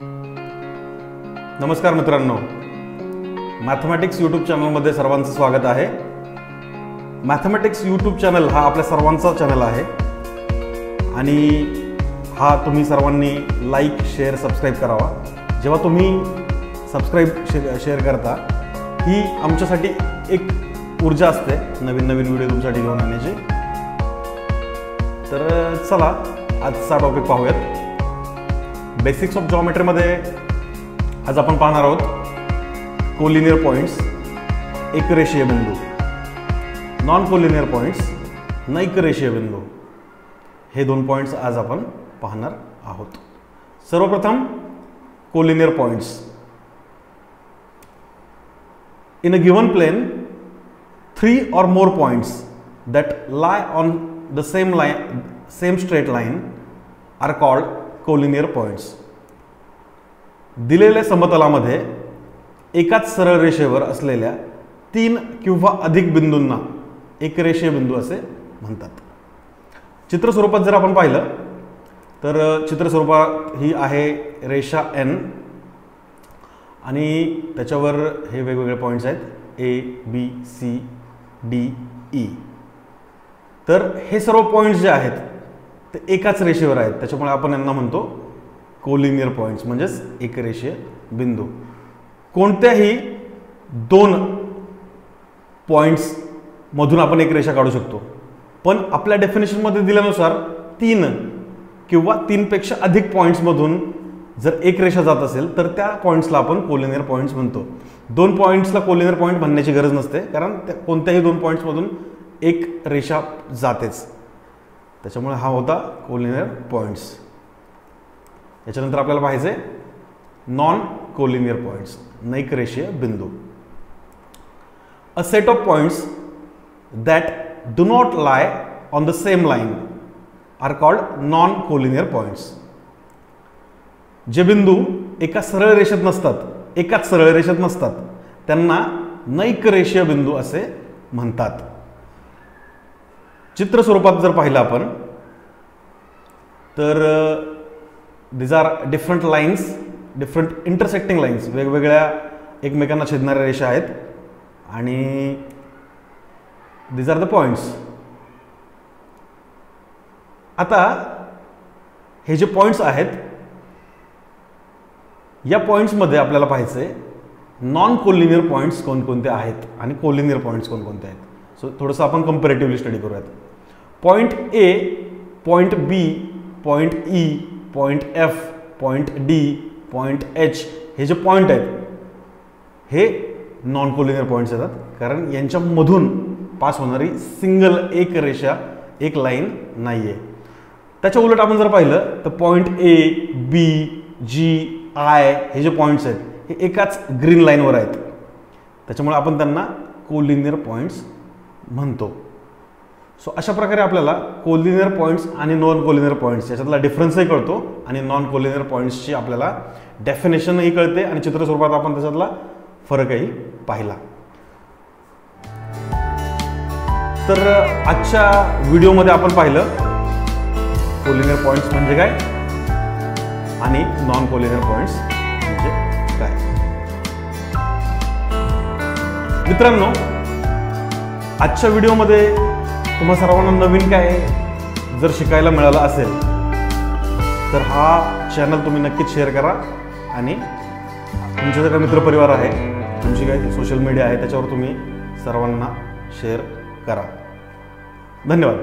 नमस्कार मित्रांनो, mathematics YouTube चॅनलमध्ये सर्वांचं स्वागत आहे। मॅथमॅटिक्स यूट्यूब चॅनल हा आपल्या सर्वांचा चॅनल आहे आणि हा तुम्ही सर्वांनी लाईक, शेअर, सबस्क्राईब करावा। जेव्हा तुम्ही सबस्क्राईब शेअर करता ही आमच्यासाठी एक ऊर्जा असते नवीन नवीन व्हिडिओ तुमच्यासाठी घेऊन आणण्याची। तर चला आजचा टॉपिक पाहूयात। बेसिक्स ऑफ जॉमेट्रीमध्ये आज आपण पाहणार आहोत कोलिनियर पॉइंट्स, एकरेषीय बिंदू, नॉन कोलिनियर पॉइंट्स, नैकरेषीय बिंदू, हे दोन पॉइंट्स आज आपण पाहणार आहोत। सर्वप्रथम collinear points. In a given plane, 3 or more points that lie on the same straight line are called collinear points. दिलेल्या समतलामध्ये एकाच सरळ रेषेवर असलेल्या 3 किंवा अधिक बिंदूंना एकरेषीय बिंदू असे म्हणतात। चित्र स्वरूपात जर आपण पाहिलं तर चित्र स्वरूपात ही आहे रेषा n आणि त्याच्यावर हे वेगवेगळे पॉइंट्स आहेत A, B, C, D, E। तर हे सर्व पॉइंट्स जे आहेत ते एकाच रेषेवर आहेत, त्याच्यामुळे आपण यांना म्हणतो कोलिनियर पॉइंट्स, म्हणजेच एकरेषीय बिंदू। कोणत्याही दोन पॉइंट्स मधून आपण एक रेषा काढू शकतो, पण आपल्या डेफिनेशनमध्ये दिल्यानुसार 3 किंवा 3 पेक्षा अधिक पॉइंट्स मधून जर एक रेषा जात असेल तर त्या पॉइंट्सला आपण कोलिनियर पॉइंट्स म्हणतो। दोन पॉइंट्सला कोलिनियर पॉइंट म्हणण्याची गरज नसते, कारण कोणत्याही दोन पॉइंट्स मधून एक रेषा जातेच, त्याच्यामुळे हा होता कोलिनियर पॉइंट्स। याच्यानंतर आपल्याला पाहिजे नॉन कोलिनियर पॉइंट्स, नैकरेषीय बिंदू। A set of points that do not lie on the same line are called non collinear points. जे बिंदू एकाच सरळ रेषेत नसतात त्यांना नैकरेषीय बिंदू असे म्हणतात। चित्र स्वरूपात जर पाहिलं आपण तर these are different lines, different intersecting lines, वेगवेगळ्या एकमेकांना छेदणाऱ्या रेषा आहेत आणि these are the points। आता हे जे पॉइंट्स आहेत या पॉइंट्स मध्ये आपल्याला पाहायचे नॉन कोलिनियर पॉइंट्स कोणकोणते आहेत आणि कोलिनियर पॉइंट्स कोणकोणते आहेत। सो थोडंसं आपण कंपॅरेटिव्हली स्टडी करूयात। Point A, point B, point E, point F, point D, point H हे जे पॉइंट आहेत हे नॉन कोलिनियर पॉइंट्स येतात, कारण यांच्यामधून पास होणारी सिंगल एक रेषा, एक लाईन नाहीये। त्याच्या उलट आपण जर पाहिलं तर point A, B, G, I हे जे पॉइंट्स आहेत हे एकाच ग्रीन लाईनवर आहेत, त्याच्यामुळे आपण त्यांना कोलिनियर पॉइंट्स म्हणतो। सो अशा प्रकारे आपल्याला कोलिनियर पॉइंट्स आणि नॉन कोलिनियर पॉइंट्स याच्यातला डिफरन्सही कळतो आणि नॉन कोलिनियर पॉइंट्सची आपल्याला डेफिनेशनही कळते आणि चित्र स्वरूपात आपण त्याच्यातला फरकही पाहिला। तर आजच्या व्हिडिओमध्ये आपण पाहिलं कोलिनियर पॉइंट्स म्हणजे काय आणि नॉन कोलिनियर पॉइंट्स म्हणजे काय। मित्रांनो, आजच्या व्हिडिओमध्ये तुम्हा सर्वांना नवीन काय जर शिकायला मिळालं असेल तर हा चॅनल तुम्ही नक्कीच शेअर करा आणि तुमचे जे काही मित्रपरिवार आहे, तुमची काही सोशल मीडिया आहे त्याच्यावर तुम्ही सर्वांना शेअर करा। धन्यवाद।